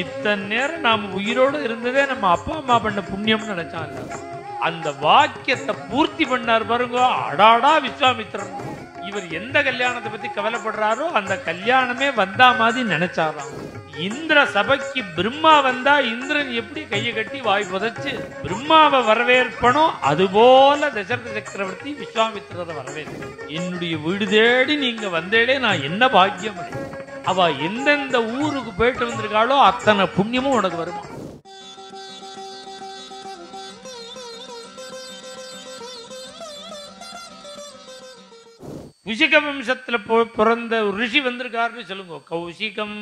இத்தனை நேரம் நாம உயிரோடு இருந்ததே நம்ம அப்பா அம்மா பண்ண புண்ணியம்னு நினைச்சான். அந்த வாக்கியத்தை பூர்த்தி பண்ணார் பாருங்க. அடாடா விஸ்வாமித்திரன் இவர் எந்த கல்யாணத்தை பத்தி கவலைப்படுறாரோ அந்த கல்யாணமே வந்தா மாதிரி நினைச்சாராம். இந்திர சபைக்கு பிரம்மா வந்தா இந்திரன் எப்படி கையை கட்டி வாய் புதைச்சு பிரம்மாவை வரவேற்பனோ அதுபோல தசரத சக்கரவர்த்தி விஸ்வாமித்திரரை வரவேற்பு. என்னுடைய வீடு தேடி நீங்க வந்தேடே நான் என்ன பாக்கியம். அவ எந்தெந்த ஊருக்கு போயிட்டு வந்திருக்காளோ அத்தனை புண்ணியமும் உனக்கு வருமா. குஷிக வம்சத்துல பிறந்த ஒரு ரிஷி வந்திருக்காருன்னு சொல்லுங்க. கௌசிகம்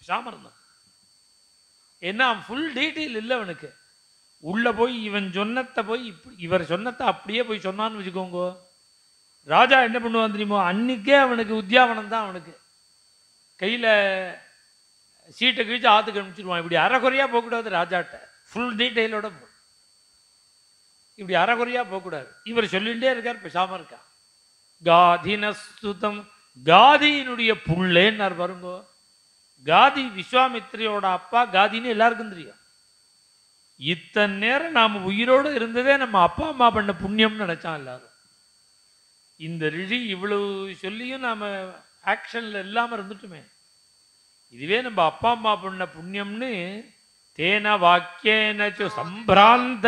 சாமர்தான். ஏன்னா ஃபுல் டீட்டெயில் இல்லை அவனுக்கு. உள்ள போய் இவன் சொன்னத்தை போய் இவர் சொன்னத்தை அப்படியே போய் சொன்னான்னு வச்சுக்கோங்க. ராஜா என்ன பண்ணுவான் தெரியுமோ, அன்னைக்கே அவனுக்கு உத்தியாவனம் தான். அவனுக்கு கையில் சீட்டை கிழிச்சு ஆற்றுக்கு அனுப்பிச்சிடுவான். இப்படி அரைக்குறையாக போகக்கூடாது ராஜாட்ட. ஃபுல் டீட்டெயிலோட போ. இப்படி அரைக்குறையாக போகக்கூடாது. இவர் சொல்லிகிட்டே இருக்கார், பேசாமல் இருக்கா. காதினஸ்துதம் காதியினுடைய புள்ளேன்னார் பாருங்கோ. காதி விஸ்வாமித்திரியோட அப்பா. காதின்னு எல்லாருக்கும் தெரியும். இத்தனை நேரம் நாம உயிரோடு இருந்ததே நம்ம அப்பா அம்மா பண்ண புண்ணியம்னு நினைச்சான் எல்லாரும். இந்த ரிஷி இவ்வளவு சொல்லியும் நாம ஆக்ஷன்ல இல்லாம இருந்துட்டுமே. இதுவே நம்ம அப்பா அம்மா பண்ண புண்ணியம்னு தேன வாக்கியேனச்சு சம்பிராந்த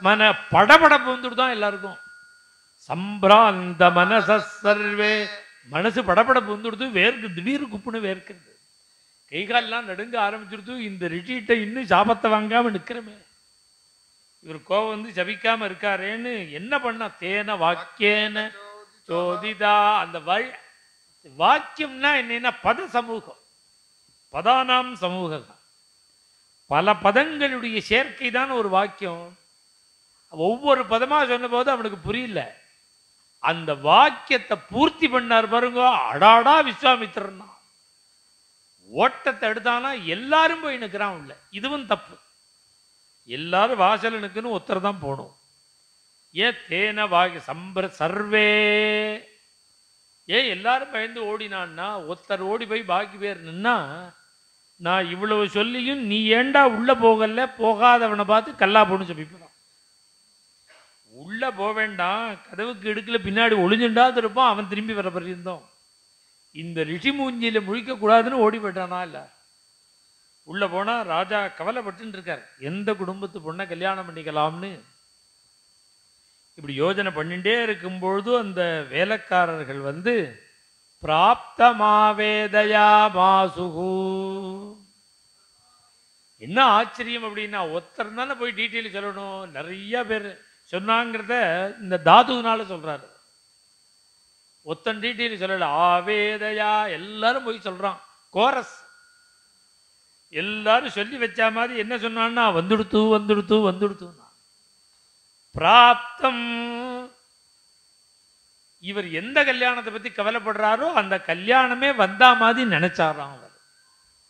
மன படபடப்பு வந்துட்டு தான் எல்லாருக்கும். சம்பிராந்த மனச சர்வே மனசு படபடப்பு வந்துடுது. வேர்க்கு திடீர் குப்புன்னு வேர்க்கிறது. கை காலெல்லாம் நடுங்க ஆரம்பிச்சிருது. இந்த ரிஷிட்ட இன்னும் சாபத்தை வாங்காம நிற்கிறமே. இவர் கோவம் வந்து ஜபிக்காம இருக்காரேன்னு என்ன பண்ணா தேன வாக்கியேன சோதிதா. அந்த வாக்கியம்னா என்னன்னா பத சமூகம். பதானாம் சமூகம். பல பதங்களுடைய சேர்க்கை தான் ஒரு வாக்கியம். ஒவ்வொரு பதமா சொன்ன போது அவனுக்கு புரியல. அந்த வாக்கியத்தை பூர்த்தி பண்ணார் பாருங்க. அடாடா விஸ்வாமித்திரன் ஓட்டத்தை எடுத்தானா எல்லாரும் போய் நிற்கிறான் உள்ள. இதுவும் தப்பு. எல்லாரும் வாசல் நிற்கணும், ஒருத்தர் தான் போகணும். ஏன் தேன வாகி சர்வே ஏன் எல்லாரும் பயந்து ஓடினான்னா ஒருத்தர் ஓடி போய் பாக்கி பேர் நின்னா நான் இவ்வளவு சொல்லியும் நீ ஏண்டா உள்ள போகல, போகாதவனை பார்த்து கல்லா போன்னு சொல்லிப்போம். உள்ள போக வேண்டாம், கதவுக்கு இடுக்கல பின்னாடி ஒளிஞ்சுண்டாது இருப்பான். அவன் திரும்பி வர பரிந்தோம். இந்த ரிஷி மூஞ்சியில முழிக்க கூடாதுன்னு ஓடி போயிட்டானா இல்ல. உள்ள போனா ராஜா கவலைப்பட்டு இருக்கார். எந்த குடும்பத்து பொண்ணை கல்யாணம் பண்ணிக்கலாம்னு இப்படி யோஜனை பண்ணிட்டே இருக்கும்பொழுது அந்த வேலைக்காரர்கள் வந்து பிராப்தமாவேதயா மாசுகு. என்ன ஆச்சரியம் அப்படின்னா ஒருத்தர் தானே போய் டீட்டெயில் சொல்லணும். நிறைய பேர் சொன்னாங்கிறத இந்த தாதுனால சொல்றாரு. ஒத்தன் டீட்டெயில் சொல்லல. ஆவேதையா எல்லாரும் போய் சொல்றான். கோரஸ் எல்லாரும் சொல்லி வச்ச மாதிரி என்ன சொன்னான்னா வந்துடுத்து வந்துடுத்து வந்துடுத்து. பிராப்தம் இவர் எந்த கல்யாணத்தை பத்தி கவலைப்படுறாரோ அந்த கல்யாணமே வந்தா மாதிரி நினைச்சாராம் அவர்.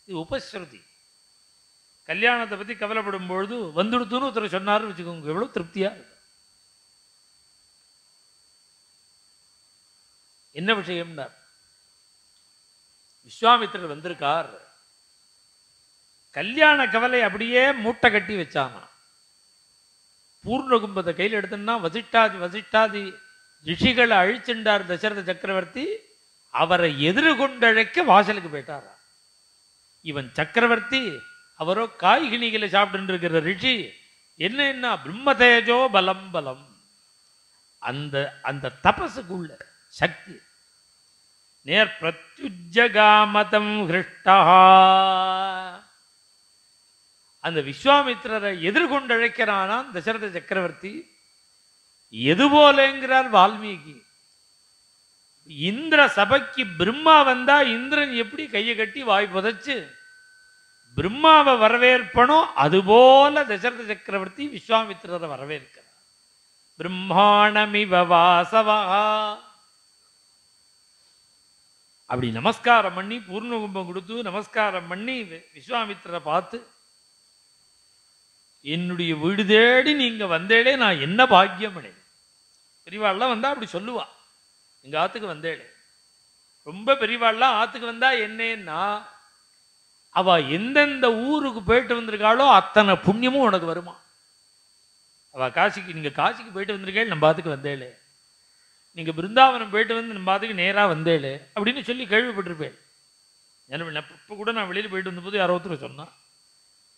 இது உபஸ்ருதி. கல்யாணத்தை பத்தி கவலைப்படும் பொழுது வந்துடுத்துன்னு ஒருத்தர் சொன்னாரு வச்சுக்கோங்க, எவ்வளவு திருப்தியா. என்ன விஷயம்னா விஸ்வாமித்திரர் வந்திருக்கார். கல்யாண கவலை அப்படியே மூட்டை கட்டி வச்சானா. பூர்ண கும்பத்தை கையில் எடுத்தோம்னா வசிட்டாதி ரிஷிகளை அழிச்சுண்டார் தசரத சக்கரவர்த்தி. அவரை எதிர்கொண்டழைக்க வாசலுக்கு போயிட்டாரா. இவன் சக்கரவர்த்தி, அவரோ காய்கனிகளை சாப்பிட்டு இருக்கிற ரிஷி. என்ன பிரம்மதேஜோ பலம் பலம். அந்த அந்த தபசுக்குள்ள சக்தி. நேர் பிரத்யுஜகாமதம் ஹிருஷ்டா. அந்த விஸ்வாமித்திரரை எதிர்கொண்டு அழைக்கிறானாம் தசரத சக்கரவர்த்தி. எது போலங்கிறார் வால்மீகி. இந்திர சபைக்கு பிரம்மா வந்தா இந்திரன் எப்படி கையை கட்டி வாய் புதைச்சு பிரம்மாவை வரவேற்பனோ அதுபோல தசரத சக்கரவர்த்தி விஸ்வாமித்திரரை வரவேற்கிறார். பிரம்மாணமிவ வாசவா. அப்படி நமஸ்காரம் பண்ணி பூர்ணகும்பம் கொடுத்து நமஸ்காரம் பண்ணி விஸ்வாமித்திரரை பார்த்து என்னுடைய வீடு தேடி நீங்க வந்தேடே நான் என்ன பாக்கியம் பண்ணேன். பெரியவாள்லாம் வந்தா அப்படி சொல்லுவா, எங்க ஆத்துக்கு வந்தேடே. ரொம்ப பெரியவாள்லாம் ஆத்துக்கு வந்தா என்னன்னா அவ எந்தெந்த ஊருக்கு போயிட்டு வந்திருக்காளோ அத்தனை புண்ணியமும் உனக்கு வருமா. அவ காசிக்கு, நீங்க காசிக்கு போயிட்டு வந்திருக்கேள் நம்ம பாத்துக்கு வந்தேளே, நீங்க பிருந்தாவனம் போயிட்டு வந்து நம்ம பாத்துக்கு நேரா வந்தேளே அப்படின்னு சொல்லி கேள்விப்பட்டிருப்பேன். இப்போ கூட நான் வெளியில் போயிட்டு வந்தபோது யாரோ ஒருத்தர் சொன்னா,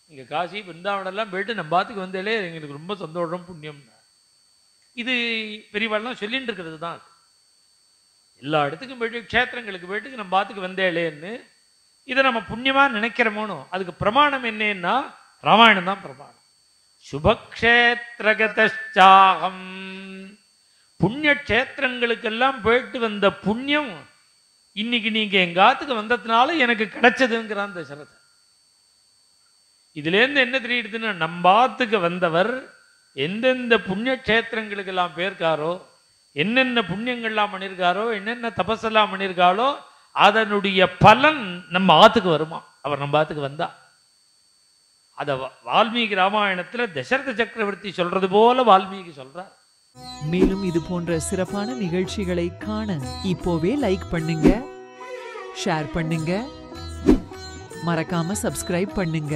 நீங்க காசி பிருந்தாவனம் எல்லாம் போயிட்டு நம்ம பாத்துக்கு வந்தேளே எங்களுக்கு ரொம்ப சந்தோஷம் புண்ணியம்னா. இது பெரியவாள்லாம் சொல்லிட்டு இருக்கிறது தான். எல்லா இடத்துக்கும் போயிட்டு க்ஷேத்திரங்களுக்கு போயிட்டு நம்ம பாத்துக்கு வந்தேளேன்னு இதை நம்ம புண்ணியமா நினைக்கிறோமோனோ அதுக்கு பிரமாணம் என்னன்னா ராமாயணம் தான் பிரமாணம். சுபக்ஷேத்திரகதாகம், புண்ணிய க்ஷேத்திரங்களுக்கெல்லாம் போயிட்டு வந்த புண்ணியம் இன்னைக்கு நீங்க எங்காத்துக்கு வந்ததுனால எனக்கு கிடைச்சதுங்கிறான் தசரதன். இதுல இருந்து என்ன தெரியுதுன்னா, நம்பாத்துக்கு வந்தவர் எந்தெந்த புண்ணிய க்ஷேத்திரங்களுக்கெல்லாம் போயிருக்காரோ, என்னென்ன புண்ணியங்கள்லாம் பண்ணியிருக்காரோ, என்னென்ன தபஸெல்லாம் பண்ணியிருக்காளோ அதனுடைய பலன் நம்ம ஆத்துக்கு வருமா. அவர் நம்ம ஆத்துக்கு வந்தா அத வால்மீகி ராமாயணத்துல தசரத சக்கரவர்த்தி சொல்றது போல வால்மீகி சொல்றார். மேலும் இது போன்ற சிறப்பான நிகழ்ச்சிகளை காண இப்போவே லைக் பண்ணுங்க, ஷேர் பண்ணுங்க, மறக்காம சப்ஸ்கிரைப் பண்ணுங்க.